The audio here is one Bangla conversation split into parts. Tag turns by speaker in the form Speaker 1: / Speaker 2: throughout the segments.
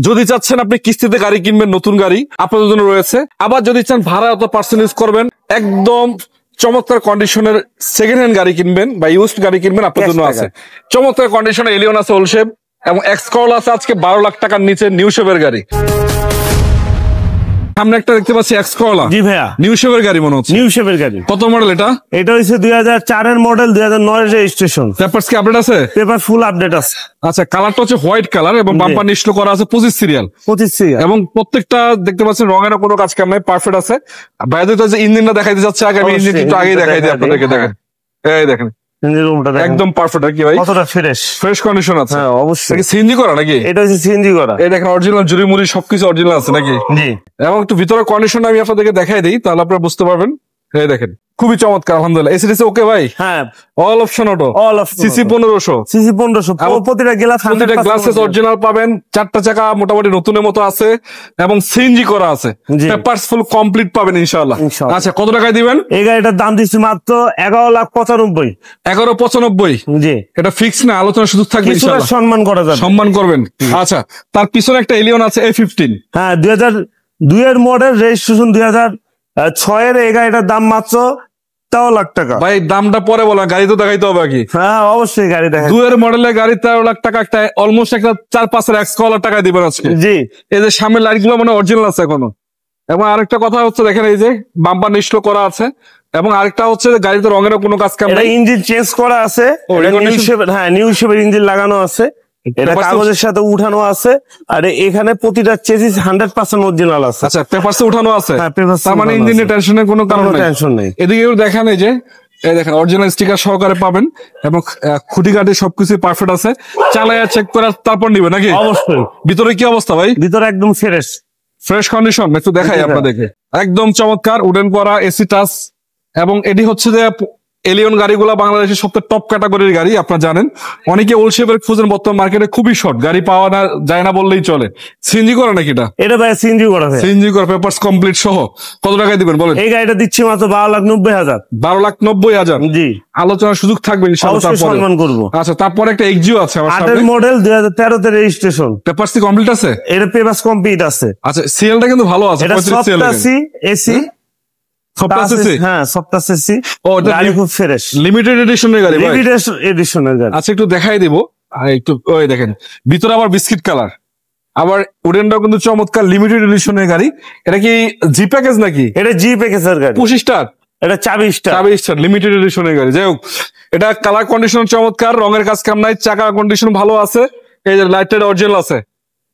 Speaker 1: যদি চাচ্ছেন আপনি কিস্তিতে গাড়ি কিনবেন, নতুন গাড়ি আপনাদের জন্য রয়েছে। আবার যদি চান ভাড়া অথবা পার্সোনাল ইউজ করবেন, একদম চমৎকার কন্ডিশনের সেকেন্ড হ্যান্ড গাড়ি কিনবেন বা ইউজড গাড়ি কিনবেন, আপনার জন্য আছে চমৎকার কন্ডিশনের এলিয়ন আছে, ওল শেপ এবং এক্স করলা আছে আজকে 12 লাখ টাকার নিচে নিউ শেপের গাড়ি। সামনে একটা দেখতে পাচ্ছি এক্স করলা।
Speaker 2: জি ভাইয়া,
Speaker 1: নিউ শেপের গাড়ি মনে হচ্ছে।
Speaker 2: নিউ শেপের গাড়ি।
Speaker 1: কত মডেল এটা?
Speaker 2: এটা হচ্ছে 2004 এর মডেল, 2009 এর রেজিস্ট্রেশন।
Speaker 1: পেপারস কি আপডেট আছে?
Speaker 2: পেপার ফুল আপডেট আছে।
Speaker 1: আচ্ছা, কালারটা হচ্ছে হোয়াইট কালার এবং বাম্পার নিশ্চয় করা আছে 25 সিরিয়াল।
Speaker 2: 25 সিরিয়াল
Speaker 1: এবং প্রত্যেকটা দেখতে পাচ্ছেন রঙের কোনো কাজ কাম নাই, পারফেক্ট আছে। বাইরে তো যে ইঞ্জিনটা দেখাইতে যাচ্ছে, আগে আমি ইঞ্জিন একটু আগেই দেখাই দিই আপনাদেরকে। দেখেন, এই দেখেন একদম পারফেক্ট। আর কি ভাই
Speaker 2: কতটা ফ্রেশ
Speaker 1: ফ্রেশ কন্ডিশন আছে?
Speaker 2: হ্যাঁ অবশ্যই।
Speaker 1: সিএনজি করা নাকি?
Speaker 2: এটা হচ্ছে সিএনজি করা।
Speaker 1: এই দেখেন অরিজিনাল জুরি মুড়ি সবকিছু অরিজিনাল আছে নাকি?
Speaker 2: জি।
Speaker 1: এবং একটু ভিতরের কন্ডিশন আমি আপনাদেরকে দেখাই দিই, তাহলে আপনারা বুঝতে পারবেন। এই দেখেন খুবই চমৎকার, আলহামদুলিল্লাহ। এসিডিসি ওকে ভাই?
Speaker 2: হ্যাঁ,
Speaker 1: all option auto,
Speaker 2: all option.
Speaker 1: CC 1500,
Speaker 2: CC 1500, প্রতিটা
Speaker 1: গ্লাসেস অরিজিনাল পাবেন। 4টা চাকা মোটামুটি নতুনের মতো আছে এবং সিএনজি করা আছে। পেপারস ফুল কমপ্লিট পাবেন ইনশাআল্লাহ। আচ্ছা, কত টাকায় দিবেন?
Speaker 2: এই গাড়িটার দাম দিচ্ছি মাত্র 11,95,000।
Speaker 1: 11,95,000?
Speaker 2: জি।
Speaker 1: এটা ফিক্স না, আলোচনা সুযোগ থাকবে ইনশাআল্লাহ।
Speaker 2: সম্মান করা যাবে,
Speaker 1: সম্মান করবেন। আচ্ছা, তার পিছনে একটা এলিয়ন আছে A15।
Speaker 2: হ্যাঁ, 2002 এর মডেল, রেজিস্ট্রেশন 2006 এর। এই গাড়িটার দাম মাত্র 13 লাখ টাকা।
Speaker 1: ভাই দামটা পরে বলা, গাড়ি তো দেখাইতে হবে আগে।
Speaker 2: হ্যাঁ অবশ্যই, গাড়ি দেখা।
Speaker 1: 2 এর মডেলের গাড়ি 13 লাখ টাকা, একটা অলমোস্ট একটা 4-5 এর এক্স কলার টাকা দিবেন আজকে।
Speaker 2: জি।
Speaker 1: এই যে সামনের লাইট গুলো মানে অরিজিনাল আছে এখনো। এবং আরেকটা কথা হচ্ছে দেখেন, এই যে বাম্পার নিশ্চয় করা আছে। এবং আরেকটা হচ্ছে গাড়িতে রঙের কোনো কাজ কাম নাই।
Speaker 2: ইঞ্জিন চেঞ্জ করা আছে। হ্যাঁ, নিউ শেপের ইঞ্জিন লাগানো আছে। এটা কাগজের সাথে উঠানো আছে। আর এখানে প্রতিটা চেসিস 100% অরিজিনাল আছে।
Speaker 1: আচ্ছা, পেপারসে উঠানো আছে।
Speaker 2: হ্যাঁ, পেপারস।
Speaker 1: তার মানে ইঞ্জিনের টেনশনের কোনো কারণ নাই।
Speaker 2: টেনশন নেই।
Speaker 1: এদিকে দেখেন, এই যে এই দেখেন অরিজিনাল স্টিকার সহকারে পাবেন এবং খুঁটিকাটি সবকিছু পারফেক্ট আছে। চালায়া চেক করে তারপর নিবেন নাকি?
Speaker 2: অবশ্যই।
Speaker 1: ভিতরে কি অবস্থা ভাই?
Speaker 2: ভিতরে একদম ফ্রেশ
Speaker 1: কন্ডিশন। একটু দেখাই আপনাদেরকে, একদম চমৎকার উডেন করা, এসি টাচ। এবং এটি হচ্ছে যে এলিয়ন গাড়িগুলা বাংলাদেশের সবচেয়ে টপ ক্যাটাগরির গাড়ি, আপনারা জানেন। অনেকে ওল শেপের খুঁজেন, বর্তমান মার্কেটে খুবই শর্ট, গাড়ি পাওয়া না যায় না বললেই চলে। সিএনজি করা নাকি এটা?
Speaker 2: এটা ভাই সিএনজি করা।
Speaker 1: সিএনজি করা, পেপারস কমপ্লিট সহ। কত টাকায় দিবেন বলেন?
Speaker 2: এই গাড়িটা দিচ্ছি মাত্র 12,90,000।
Speaker 1: 12,90,000? জি। আলোচনার সুযোগ থাকবে ইনশাআল্লাহ, সম্মান করব। আচ্ছা, তারপরে একটা এক্সিও আছে আমার সামনে।
Speaker 2: 8 মডেল, 2013 তে রেজিস্ট্রেশন।
Speaker 1: পেপারস কি কমপ্লিট আছে?
Speaker 2: এটা পেপারস কমপ্লিট আছে।
Speaker 1: আচ্ছা, সিএলটা কিন্তু ভালো আছে।
Speaker 2: এটা সফট এসি। হ্যাঁ, সফট এসি। ও, গাড়ি খুব ফ্রেশ।
Speaker 1: লিমিটেড এডিশনের গাড়ি ভাই?
Speaker 2: লিমিটেড এডিশনের গাড়ি।
Speaker 1: আচ্ছা, একটু দেখাই দিব। একটু ওই দেখেন ভিতরে আবার বিস্কিট কালার। আবার উডেনটাও কিন্তু চমৎকার, লিমিটেড এডিশনের গাড়ি। এটা কি জি প্যাকেজ নাকি?
Speaker 2: এটা জি প্যাকেজের গাড়ি।
Speaker 1: 25 স্টার?
Speaker 2: এটা 24 স্টার
Speaker 1: লিমিটেড এডিশনের গাড়ি। যাই হোক, এটা কালার কন্ডিশন চমৎকার, রঙের কাজ কাম নাই, চাকা কন্ডিশন ভালো আছে। এই যে লাইটের অরিজিনাল আছে।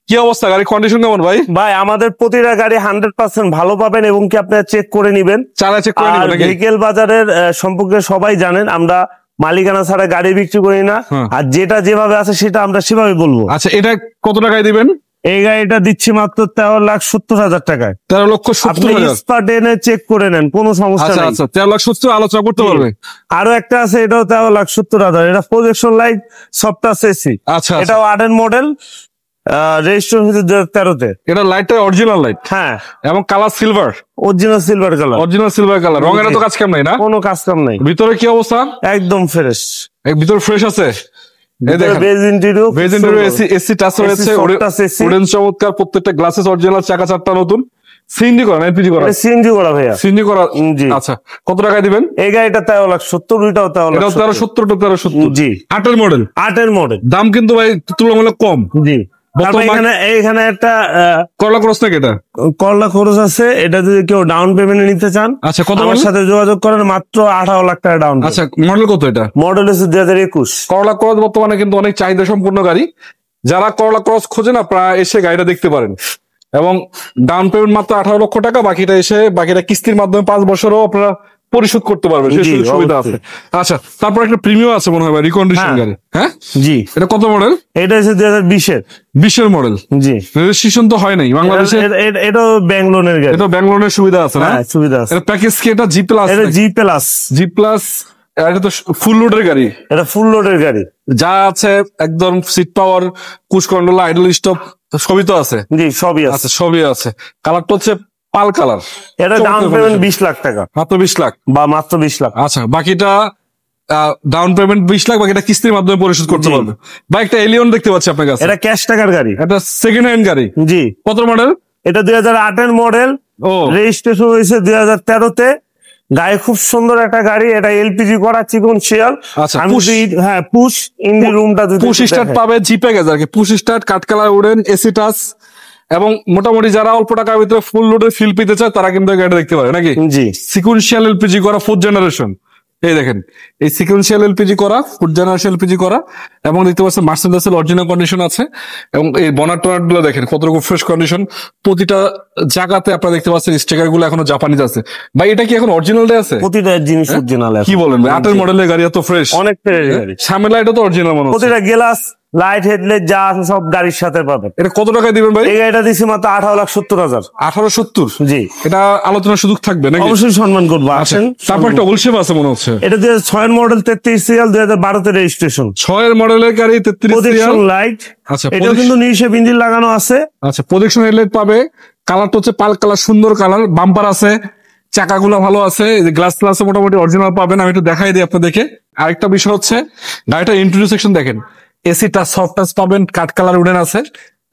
Speaker 1: কি অবস্থা, গাড়ির কন্ডিশন কেমন ভাই?
Speaker 2: ভাই আমাদের প্রতিটা গাড়ি 100% ভালো পাবেন এবং কি আপনারা চেক করে নিবেন।
Speaker 1: চালা চেক করে নিবেন।
Speaker 2: ভেহিকেল বাজারের সম্পর্কে সবাই জানেন, আমরা মালিকানা ছাড়া গাড়ি বিক্রি করি না। আর যেটা যেভাবে আছে সেটা আমরা সেভাবে বলবো।
Speaker 1: আচ্ছা, এটা কত টাকায় দিবেন?
Speaker 2: এই গাড়িটা দিচ্ছি মাত্র 13,70,000 টাকায়।
Speaker 1: 13,70,000?
Speaker 2: স্পট এনে চেক করে নেন, কোনো সমস্যা নেই।
Speaker 1: আচ্ছা, 13,70,000 আলোচনা করতে পারবে।
Speaker 2: আরো একটা আছে, এটাও 13,70,000। এটা প্রজেকশন লাইট, সফট এসি।
Speaker 1: আচ্ছা,
Speaker 2: এটাও 8 এর মডেল, রেজিস্ট্রেশন হচ্ছে 2013 তে।
Speaker 1: এটা লাইটটা অরিজিনাল লাইট?
Speaker 2: হ্যাঁ।
Speaker 1: এবং colour silver?
Speaker 2: Original silver colour.
Speaker 1: Original silver colour. রঙের তো কাজ কাম নাই না? কোনো
Speaker 2: কাজ কাম নাই।
Speaker 1: ভিতরে কি অবস্থা?
Speaker 2: একদম ফ্রেশ।
Speaker 1: ভিতরে ফ্রেশ আছে। এই দেখেন বেজ ইন্টেরিয়র এসি টাচ রয়েছে, উডেন চমৎকার, প্রত্যেকটা গ্লাসেস অরিজিনাল, চাকা 4টা নতুন। সিএনজি করা না এলপিজি করা?
Speaker 2: সিএনজি করা ভাইয়া।
Speaker 1: সিএনজি করা। জি। আচ্ছা, কত টাকায় দিবেন?
Speaker 2: এই গাড়িটা 13,70,000। ওইটাও
Speaker 1: 13,70,000?
Speaker 2: জি।
Speaker 1: 8 এর মডেল?
Speaker 2: 8 এর মডেল।
Speaker 1: দাম কিন্তু ভাই তুলনামূলক কম।
Speaker 2: জি। এখানে একটা
Speaker 1: করলা ক্রস নাকি? এটা
Speaker 2: করলা খরচ আছে। এটা যদি কেউ ডাউন পেমেন্টে নিতে চান,
Speaker 1: আচ্ছা, কত
Speaker 2: আমার সাথে যোগাযোগ করেন, মাত্র 18 লাখ টাকা ডাউন।
Speaker 1: আচ্ছা, মডেল কত এটা?
Speaker 2: মডেল হচ্ছে 2021।
Speaker 1: করলা ক্রস বর্তমানে কিন্তু অনেক চাহিদা সম্পূর্ণ গাড়ি। যারা করলা ক্রস খোঁজেন আপনারা এসে গাড়িটা দেখতে পারেন। এবং ডাউন পেমেন্ট মাত্র 18 লক্ষ টাকা, বাকিটা কিস্তির মাধ্যমে 5 বছরও আপনারা পরিশোধ করতে পারবেন, সেই সুবিধা আছে। আচ্ছা, তারপর একটা প্রিমিয়াম আছে মনে হয় ভাই, রিকন্ডিশন গাড়ি। হ্যাঁ জি। এটা কত মডেল? এটা হচ্ছে 2020 এর মডেল। জি। রেজিস্ট্রেশন তো হয় নাই বাংলাদেশে? এটাও ব্যাংক লোনের গাড়ি। এটা ব্যাংক লোনের সুবিধা আছে না? হ্যাঁ, সুবিধা আছে। এটা প্যাকেজ কি? এটা জি প্লাস? এটা জি প্লাস। এটা তো ফুল লোডের গাড়ি। এটা ফুল লোডের গাড়ি, যা আছে একদম seat power, cruise control, idle stop সবই তো আছে? জি, সবই আছে। সবই আছে। কালারটা হচ্ছে পাল কালার। এটা ডাউন পেমেন্ট 20 লাখ টাকা। মাত্র 20 লাখ? বা মাত্র 20 লাখ। আচ্ছা, বাকিটা ডাউন পেমেন্ট 20 লাখ, বাকিটা কিস্তির মাধ্যমে পরিশোধ করতে পারবে। ভাই একটা এলিয়ন দেখতে পাচ্ছি আপনার কাছে,
Speaker 2: এটা ক্যাশ টাকার গাড়ি,
Speaker 1: এটা সেকেন্ড হ্যান্ড গাড়ি।
Speaker 2: জি।
Speaker 1: কত মডেল?
Speaker 2: এটা 2008 এর মডেল,
Speaker 1: ও
Speaker 2: রেজিস্ট্রেশন হয়েছে 2013-তে। গায়ে খুব সুন্দর একটা গাড়ি, এটা এলপিজি করা চিকন শিয়াল।
Speaker 1: আচ্ছা,
Speaker 2: আমি হ্যাঁ পুশ ইঞ্জিন রুমটা যদি
Speaker 1: পুশ স্টার্ট পাবে, জিপে গেছে আর কি, পুশ স্টার্ট, কাট কালার উডেন, এসি টাচ, এবং মোটামুটি যারা অল্প টাকার ভিতরে ফুল লোডের ফিল পেতে চায় তারা কিন্তু গাড়িটা দেখতে পারে নাকি।
Speaker 2: জি।
Speaker 1: সিকুয়েন্সিয়াল এলপিজি করা 4th জেনারেশন, এই দেখেন এই সিকুয়েন্সিয়াল এলপিজি করা 4th জেনারেশন এলপিজি করা, এবং দেখতে পাচ্ছেন মার্সেডিসের অরিজিনাল কন্ডিশন আছে, এবং এই বনাট টনাট গুলো দেখেন কত রকম ফ্রেশ কন্ডিশন। প্রতিটা জায়গাতে আপনারা দেখতে পাচ্ছেন স্টিকার গুলো এখনো জাপানিজ আছে। ভাই এটা কি এখন অরিজিনালটাই আছে?
Speaker 2: প্রতিটা জিনিস অরিজিনাল আছে।
Speaker 1: কি বলেন ভাই, 8 এর মডেলের গাড়ি এত ফ্রেশ,
Speaker 2: অনেক ফ্রেশ গাড়ি।
Speaker 1: সামনে লাইটও তো অরিজিনাল মনে হচ্ছে।
Speaker 2: প্রতিটা গ্লাস, লাইট, হেডলাইট যা আছে সব গাড়ির সাথে পাবেন।
Speaker 1: এটা কত টাকায় দিবেন ভাই?
Speaker 2: এই গাড়িটা দিছি মাত্র 18,70,000।
Speaker 1: 1870?
Speaker 2: জি।
Speaker 1: এটা আলোচনার সুযোগ থাকবে নাকি?
Speaker 2: অবশ্যই সম্মান করবো, আসেন।
Speaker 1: তারপর একটা ওলশেপ আছে মনে হচ্ছে,
Speaker 2: এটা 2006 এর মডেল, 33 সিরিয়াল, 2012-তে রেজিস্ট্রেশন।
Speaker 1: 6 এর মডেলের গাড়ি, 33
Speaker 2: প্রজেকশন লাইট।
Speaker 1: আচ্ছা,
Speaker 2: এটাও কিন্তু নিউ শেপ ইঞ্জিন লাগানো আছে।
Speaker 1: আচ্ছা, প্রজেকশন হেডলাইট পাবে, কালারটা হচ্ছে পাল কালার, সুন্দর কালার, বাম্পার আছে, চাকাগুলো ভালো আছে, গ্লাস গ্লাস মোটামুটি অরিজিনাল পাবেন। আমি একটু দেখাই দিই আপনাদেরকে। আরেকটা বিষয় হচ্ছে গাড়িটা ইন্টেরিয়র সেকশন দেখেন, এসি টাচ, সফট টাচ পাবেন, কাট কালার উডেন আছে,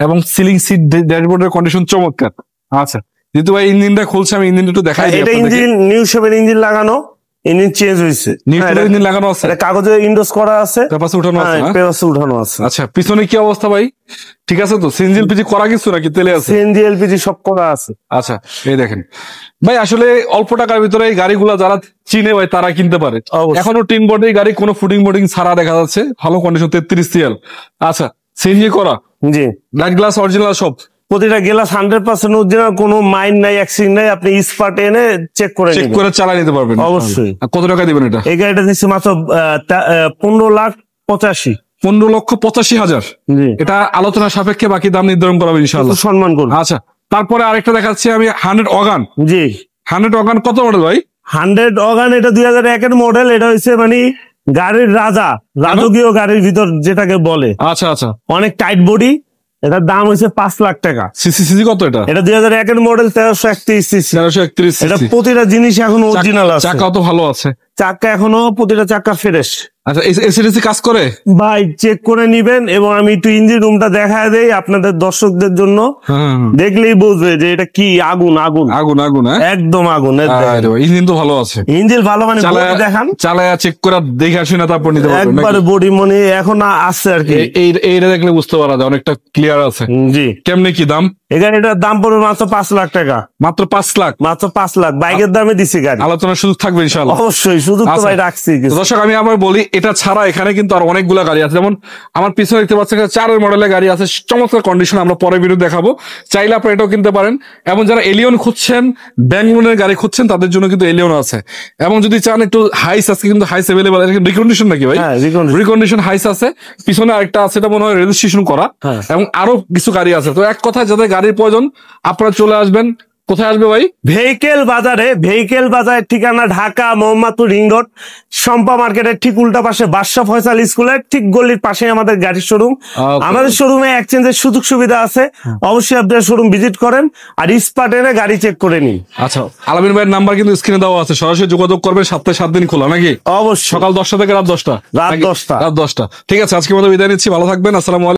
Speaker 1: এবং সিলিং সিট, ড্যাশবোর্ডের কন্ডিশন চমৎকার। আচ্ছা, যেহেতু ভাই ইঞ্জিনটা খুলছে, আমি ইঞ্জিনটা একটু দেখাই দিই।
Speaker 2: এটা ইঞ্জিন নিউ শেপের ইঞ্জিন লাগানো, ইঞ্জিন চেঞ্জ হয়েছে,
Speaker 1: ইঞ্জিন লাগানো আছে,
Speaker 2: কাগজে ইন্ডোজ করা আছে,
Speaker 1: পেপারস উঠানো আছে,
Speaker 2: পেপারস উঠানো আছে।
Speaker 1: আচ্ছা, পিছনে কি অবস্থা ভাই? ঠিক আছে তো? সিএনজি এলপিজি করা কিছু নাকি তেলে আছে?
Speaker 2: সিএনজি এলপিজি সব করা আছে।
Speaker 1: আচ্ছা, এই দেখেন ভাই, আসলে অল্প টাকার ভিতরে এই গাড়িগুলো যারা চিনে ভাই তারা কিনতে পারে। এখনো টিন বোর্ডে গাড়ি, কোনো ফুটিং বোর্ডিং ছাড়া দেখা যাচ্ছে, ভালো কন্ডিশন, 33 সিএল। আচ্ছা, সিএনজি করা,
Speaker 2: জি,
Speaker 1: লাইট গ্লাস অরিজিনাল সব,
Speaker 2: প্রতিটা গ্লাস 100% অরিজিনাল, কোনো মাইন নাই, অ্যাক্সিডেন্ট নাই। আপনি স্পট এনে চেক করে
Speaker 1: চালাই নিতে পারবেন
Speaker 2: অবশ্যই।
Speaker 1: কত টাকা দিবেন এটা?
Speaker 2: এই গাড়িটা দিচ্ছে মাত্র 15,85,000।
Speaker 1: 15,85,000? এটা আলোচনা সাপেক্ষে বাকি দাম নির্ধারণ করা হবে ইনশাআল্লাহ,
Speaker 2: সম্মান করুন।
Speaker 1: আচ্ছা, তারপরে আরেকটা দেখাচ্ছি আমি, 100 অগান।
Speaker 2: জি,
Speaker 1: 100 অগান কত মডেল ভাই?
Speaker 2: 100 অগান এটা 2001 এর মডেল। এটা হচ্ছে মানে গাড়ির রাজা, রাজকীয় গাড়ির ভিতর যেটাকে বলে।
Speaker 1: আচ্ছা আচ্ছা,
Speaker 2: অনেক টাইট বডি। এটার দাম হচ্ছে 5 লাখ টাকা।
Speaker 1: সিসি কত এটা?
Speaker 2: এটা 2001 এর মডেল, 1331 সিসি।
Speaker 1: 1331
Speaker 2: এটা প্রতিটা জিনিস এখন অরিজিনাল আছে,
Speaker 1: চাকা তো ভালো আছে,
Speaker 2: চাকা এখনো প্রতিটা চাকা ফ্রেশ।
Speaker 1: আচ্ছা, এসিডিসি কাজ করে
Speaker 2: ভাই, চেক করে নিবেন। এবং আমি একটু ইঞ্জিন রুমটা দেখায় দেই আপনাদের দর্শকদের জন্য, দেখলেই বুঝবে যে এটা কি আগুন আগুন
Speaker 1: আগুন আগুন,
Speaker 2: একদম আগুন।
Speaker 1: ইঞ্জিন তো ভালো আছে,
Speaker 2: ইঞ্জিন ভালো, মানে দেখান,
Speaker 1: চালায়া চেক করে দেখে আসি না, তারপর নিতে পারবেন
Speaker 2: একবারে বডি মনে এখন আছে আর কি।
Speaker 1: এইটা দেখলে বুঝতে পারা যায় অনেকটা ক্লিয়ার আছে।
Speaker 2: জি।
Speaker 1: কেমনে কি দাম?
Speaker 2: এটার দাম পড়বে মাত্র 5 লাখ টাকা।
Speaker 1: মাত্র 5 লাখ?
Speaker 2: মাত্র 5 লাখ বাইকের দামে দিছি গাড়ি।
Speaker 1: আলোচনার সুযোগ থাকবে ইনশাআল্লাহ,
Speaker 2: অবশ্যই সুযোগ তো ভাই রাখছি।
Speaker 1: দর্শক, আমি আবার বলি, এটা ছাড়া এখানে কিন্তু আর অনেকগুলা গাড়ি আছে। যেমন আমার পিছনে দেখতে পাচ্ছেন 4 এর মডেলের গাড়ি আছে, চমৎকার কন্ডিশন, আমরা পরে ভিডিও দেখাবো, চাইলে আপনারা এটাও কিনতে পারেন। এবং যারা এলিয়ন খুঁজছেন, ব্যাঙ্গলোনের গাড়ি খুঁজছেন, তাদের জন্য কিন্তু এলিয়ন আছে। এবং যদি চান একটু হাইস আছে, কিন্তু হাইস অ্যাভেলেবল, রিকন্ডিশন নাকি ভাই? রিকন্ডিশন হাইস আছে। পিছনে আরেকটা আছে, এটা মনে হয় রেজিস্ট্রেশন করা, এবং আরো কিছু গাড়ি আছে। তো এক কথায় যাদের গাড়ির প্রয়োজন আপনারা চলে আসবেন। কোথায় আসবে ভাই?
Speaker 2: ভেহিকেল বাজারে। ভেহিকেল বাজারের ঠিকানা ঢাকা মোহাম্মদপুর রিং রোড, শম্পা মার্কেটের ঠিক উল্টা পাশে, বাদশা ফয়সাল স্কুলের ঠিক গলির পাশে আমাদের গাড়ির শোরুম। আমাদের শোরুমে এক্সচেঞ্জের সুযোগ সুবিধা আছে, অবশ্যই আপনার শোরুম ভিজিট করেন আর স্পট এনে গাড়ি চেক করে নিন।
Speaker 1: আচ্ছা, আলামিন ভাইয়ের নাম্বার কিন্তু স্ক্রিনে দেওয়া আছে, সরাসরি যোগাযোগ করবেন। সপ্তাহে 7 দিন খোলা নাকি?
Speaker 2: অবশ্যই,
Speaker 1: সকাল 10টা থেকে রাত 10টা।
Speaker 2: রাত 10টা।
Speaker 1: ঠিক আছে, আজকের মতো বিদায় নিচ্ছি, ভালো থাকবেন, আসসালামু আলাইকুম।